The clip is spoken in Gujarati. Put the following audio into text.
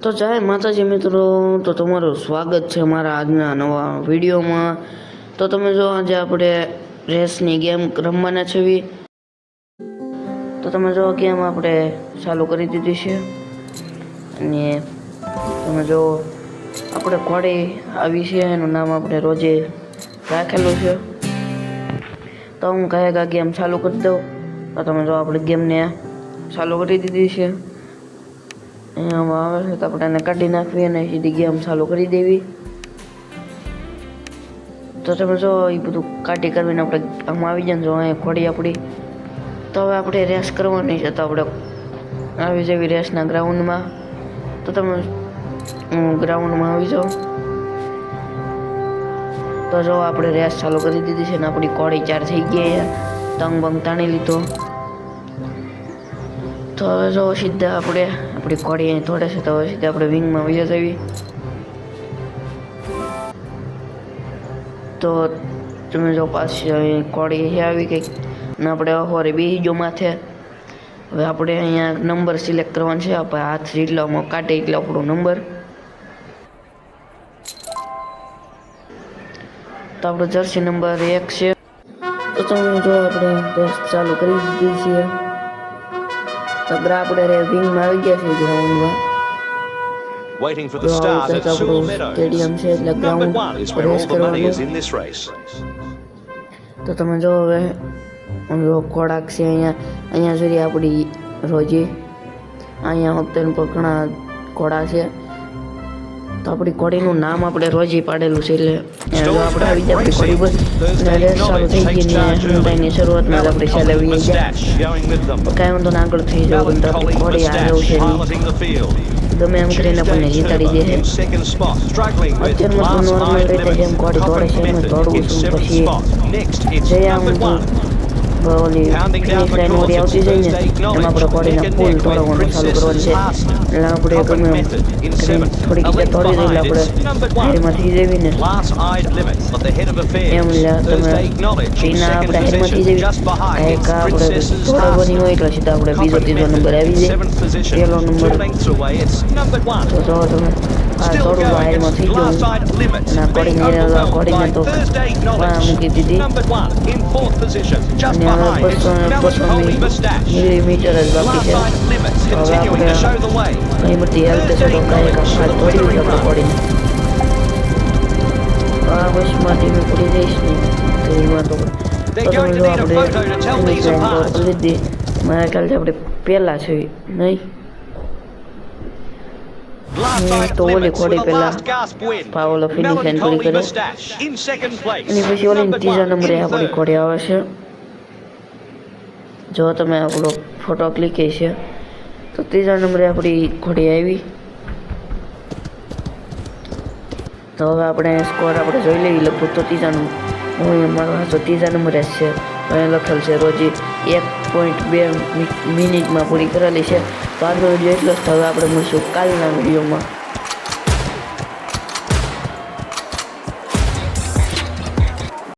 તો જય માતાજી મિત્રો, તો તમારું સ્વાગત છે મારા આજના નવા વિડીયોમાં। તો તમે જો આજે આપણે રેસની ગેમ રમવાના છીએ। તો તમે જો ગેમ આપણે ચાલુ કરી દીધી છે અને તમે જો આપણે ઘોડી આવી છે, એનું નામ આપણે રોજે રાખેલું છે। તો હું કહેગા ગેમ ચાલુ કરી દઉં। તો તમે જો આપણે ગેમને ચાલુ કરી દીધી છે। અહીંયા આવે છે તો આપણે એને કાઢી નાખવી અને સીધી ગેમ ચાલુ કરી દેવી। તો તમે જો એ બધું કાઢી કરીને આપણે આમાં આવી જાય ને જો અહીંયા ઘોડી આપણી। તો હવે આપણે રેસ કરવાની છે, તો આપણે આવી જવી રેસના ગ્રાઉન્ડમાં। તો તમે ગ્રાઉન્ડમાં આવી જાઓ। તો જો આપણે રેસ ચાલુ કરી દીધી છે ને આપણી ઘોડી 4 થઈ ગઈ, તંગ બંગ તાણી લીધો। તો હવે જો સીધા આપણે આપણી ઘોડી અહીં થોડે છે, તો હવે સીધા આપણે વિંગમાં વહી જવી। તો તમે જો પાછી ઘોડી આવી ગઈ ને આપણે અહોરે બેસી ગયો માથે। હવે આપણે અહીંયા નંબર સિલેક્ટ કરવાનો છે, આપણે હાથ જેટલામાં કાઢે એટલે આપણો નંબર। તો આપણો જર્સી નંબર 1 છે। તો તમે જો આપણે રેસ ચાલુ કરી દીધી છે। તો આપણે વિંગમાં આવી ગયા છે ગ્રાઉન્ડમાં। Waiting for the start at Sewell Meadows. Number 1 is where all the money is in this race. તો તમે જો હવે ખોરાક છે અહીંયા સુધી આપણી રોજી અહીંયા વખતે પર ઘણા ઘોડા છે। તો આપણી ઘોડીનું નામ આપણે રોજી પાડેલું છે, એટલે જો આપણે આવી જાય આપણી ઘોડી પર અને રેસ ચાલુ થઈ ગઈ ને હુંડાઈની શરૂઆતમાં જ આપણે ચાલે આવી ગયા। કાંઈ વાંધો ના આગળ થઈ જવું તો આપણી ઘોડી આ જવું છે ગમે એમ કરીને આપણને જીતાડી દે છે। અત્યારમાં તો નોર્મલ રીતે જેમ ઘોડી દોડે છે એમ દોડવું છું, પછી જે આમ ઓલી ફિનિશ લાઈન ઓરી આવતી જાય ને એમાં આપણે ઘોડીને ફૂલ દોડવાનું ચાલુ કરવાનું છે। એટલે આપણે ગમે એમ થોડીક જગ્યા દોડી દઈએ એટલે આપણે હેડમાં થઈ જવી ને એમ તમે એના આપણે હેડમાં થઈ જવી કાંઈક આપણે દોડવાની હોય એટલે સીધા આપણે બીજો ત્રીજો નંબર આવી જાય, પહેલો નંબર। તો જો તમે આ થોડું હાઈડમાં થઈ ગયું અને ઘોડીને તો મૂકી દીધી અને હવે 200 મિલીમીટર જ બાકી છે। હવે આપણે ઘણી બધી હેલ્પ છે, તો કાંઈક હાથ દોડી આપણે ઘોડીને આ બસમાં ધીમે પડી જઈશ ને તો એમાં તો તમે જો આપણે લીધી મારા ખ્યાલથી આપણે પહેલાં છે નહીં તો ઓલી ઘોડી પહેલા પાવલો ફિનિશ લાઈન પૂરી કરે એની પછી ઓલી ત્રીજા નંબરે આપણી ઘોડી આવે છે। જો તમે આપણો ફોટો ક્લિક છે તો ત્રીજા નંબરે આપણી ઘોડી આવી। તો હવે આપણે સ્કોર આપણે જોઈ લઈએ લગભગ તો હું મારો હાથો ત્રીજા નંબરે જ છે, અહીંયા લખેલ છે રોજી 1.2 મિનિટમાં પૂરી કરેલી છે। તો આજનો વિડીયો એટલો જ, હવે આપણે મળીશું કાલના વિડીયોમાં।